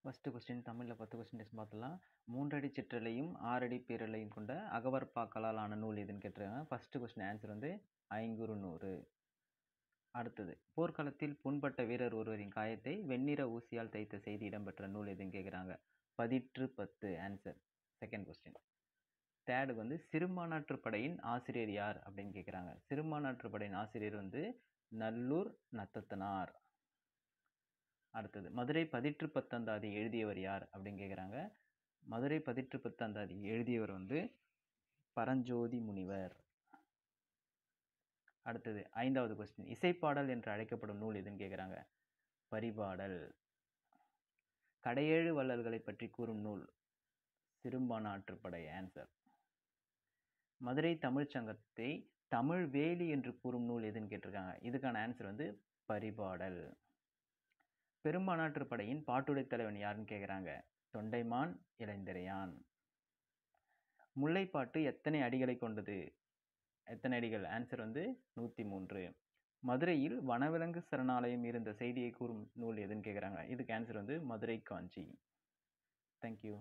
First question தமிழில் 10 questions பார்த்துலாம். 3 அடி சிற்றலையும் 6 அடி பேரலையும் கொண்ட அகவற்பாக்களால் ஆன நூல் எதுன்னு கேட்டிருக்காங்க. ஃபர்ஸ்ட் கொஸ்டின் ஆன்சர் வந்து ஐங்குறுநூறு. அடுத்தது, போர்க்களத்தில் புண்பட்ட வீரர் ஒருவரின் காயத்தை வெண்ணிற ஊசியால் தைத்த செய்தி இடம்பெற்ற நூல் எதுன்னு கேட்குறாங்க. பதிற்று 10 ஆன்சர். Second question. தேர்டு வந்து, சிறுமாநாற்று படையின் ஆசிரியர் யார் அப்படின்னு கேட்குறாங்க. சிறுமாநாற்று படையின் ஆசிரியர் வந்து நல்லூர் நத்தத்தனார். அடுத்தது, மதுரை பதிற்று பத்தந்தாதி எழுதியவர் யார் அப்படின்னு கேட்குறாங்க. மதுரை பதிற்று பத்தந்தாதி எழுதியவர் வந்து பரஞ்சோதி முனிவர். அடுத்தது, 5வது கொஸ்டின். இசைப்பாடல் என்று அழைக்கப்படும் நூல் எதுன்னு கேட்குறாங்க. பரிபாடல். கடையேழு வள்ளல்களை பற்றி கூறும் நூல் சிறுபானாற்றுப்படை ஆன்சர். மதுரை தமிழ்ச் சங்கத்தை தமிழ் வேலி என்று கூறும் நூல் எதுன்னு கேட்டிருக்காங்க. இதுக்கான ஆன்சர் வந்து பரிபாடல். பெரும்பானாற்று படையின் பாட்டுடை தலைவன் யாருன்னு கேட்குறாங்க. தொண்டைமான் இளந்திரையான். முல்லைப்பாட்டு எத்தனை அடிகளை கொண்டது? எத்தனை அடிகள்? ஆன்சர் வந்து 103. மதுரையில் வனவிலங்கு சரணாலயம் இருந்த செய்தியை கூறும் நூல் எதுன்னு கேட்குறாங்க. இதுக்கு ஆன்சர் வந்து மதுரை காஞ்சி. தேங்க்யூ.